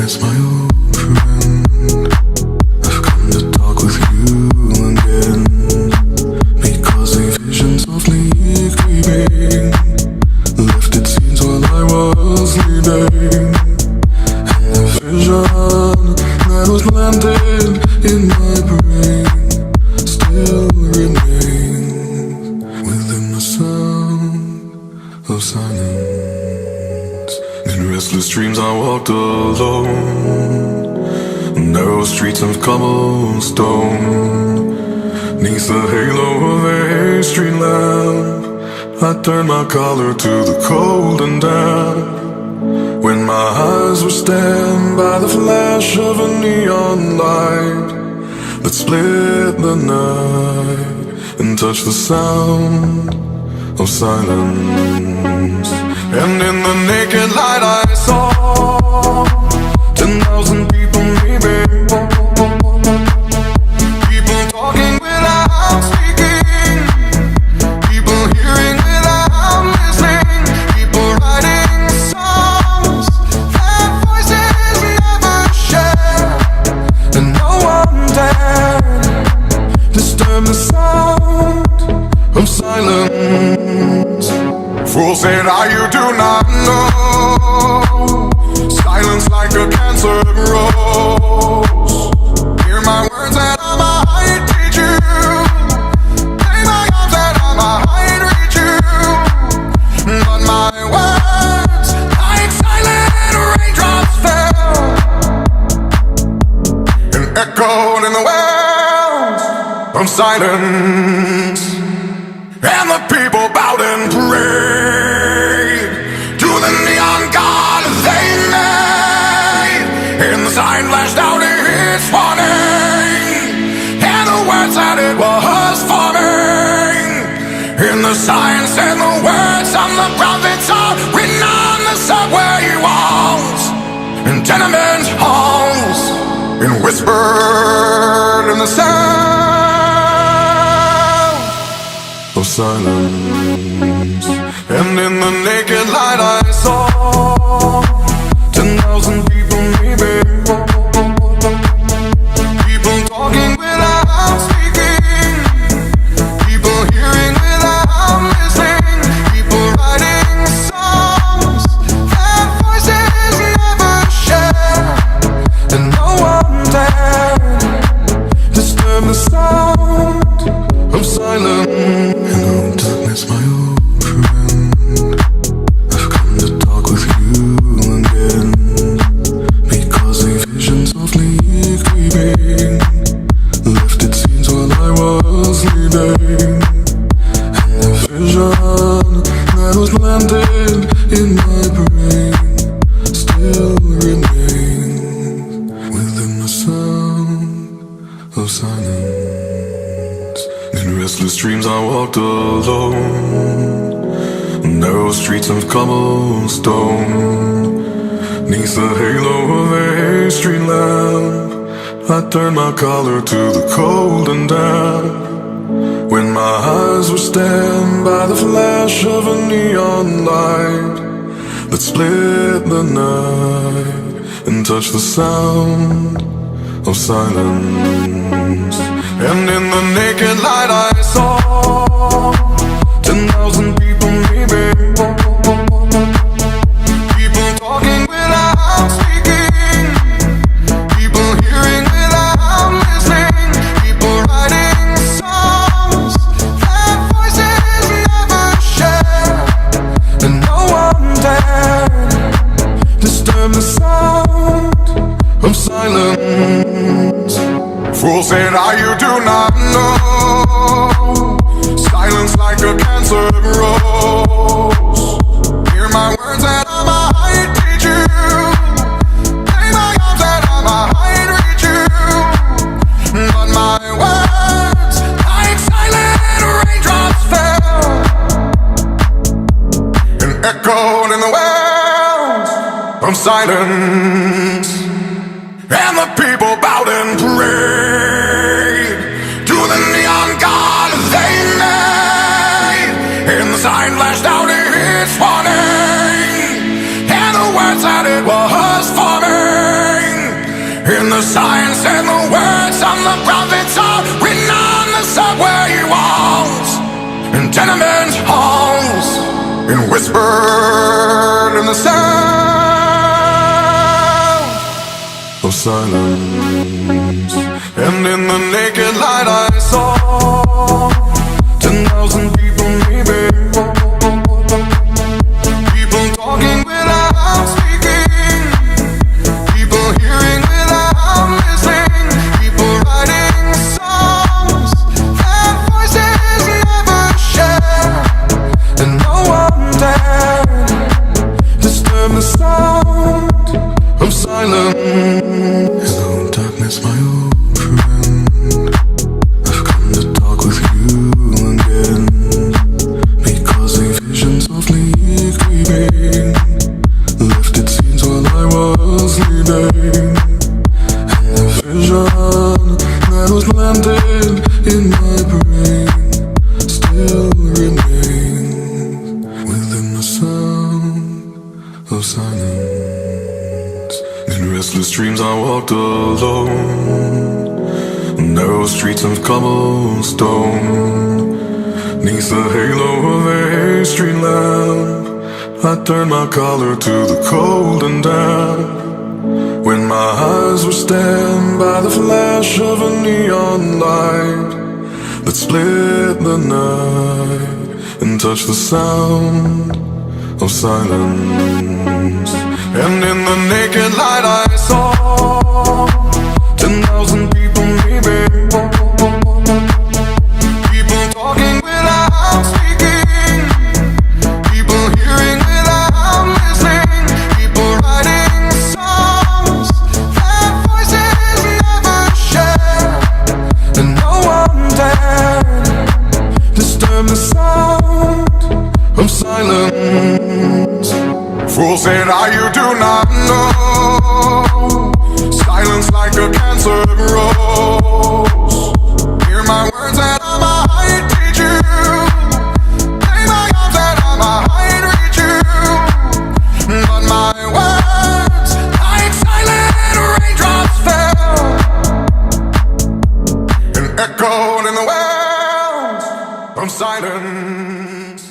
darkness, my old friend, I've come to talk with you again, because a vision softly creeping left its scenes while I was sleeping, and the vision that was planted in my brain still remains within the sound of silence. In restless dreams I walked alone, narrow streets of cobblestone, neath the halo of a street lamp, I turned my collar to the cold and damp, when my eyes were stabbed by the flash of a neon light that split the night and touched the sound of silence. And in the naked light I saw 10,000 people maybe, people talking without speaking, people hearing without listening, people writing songs that voices never share, and no one dared disturb the sound of silence. Fools said, you do not know, silence like a cancer grows. Hear my words that I might teach you, play my arms that I might reach you, but my words like silent raindrops fell and echoed in the wells of silence. And the people bowed and prayed to the neon god they made, and the sign flashed out its warning, and the words that it was forming, and the sign said the words of the prophets are written on the subway walls and tenement halls, and whispered in the sound of silence. And in the naked light I saw 10,000 people maybe, people talking without speaking, people hearing without listening, people writing songs that voices never share, and no one dared disturb the sound of silence. Hello darkness, my old friend, I've come to talk with you again, because a vision softly creeping left its scenes while I was sleeping, and the vision that was planted in my brain still remains within the sound of silence. In restless dreams I walked alone, narrow streets of cobblestone, neath the halo of a street lamp, I turned my collar to the cold and damp, when my eyes were stabbed by the flash of a neon light that split the night and touched the sound of silence. And in the naked light I saw 10,000 people maybe, people talking without speaking, people hearing without listening, people writing songs that voices never share, and no one dared disturb the sound of silence. Fools said, you do not know, silence like a cancer grows. Hear my words that I might teach you, play my arms that I might reach you, but my words like silent raindrops fell and echoed in the wells of silence. And the people bowed and prayed to the neon god they made, and the sign flashed out its warning, and the words that it was forming, the signs and the words of the prophets are written on the subway walls, in tenement halls, and whispered in the sound of silence. And in the naked light I saw 10,000 people, maybe. People talking without speaking, people hearing without listening, people writing songs that voices never share, and no one dared disturb the sound of silence. Hello darkness, my old friend, I've come to talk with you again, because a vision softly creeping left its scenes while I was sleeping, and the vision that was planted in my brain still remains within the sound of silence. In restless dreams I walked alone, narrow streets of cobblestone, neath the halo of a street lamp, I turned my collar to the cold and damp, when my eyes were stabbed by the flash of a neon light that split the night and touched the sound of silence. And in the naked light I saw 10,000 people, maybe. People talking without speaking, people hearing without listening, people writing songs that voices never share, and no one dared disturb the sound of silence. Fool said you do not know, silence like a cancer grows. Hear my words and I might teach you, play my arms and I might reach you, but my words like silent raindrops fell and echoed in the wells from silence.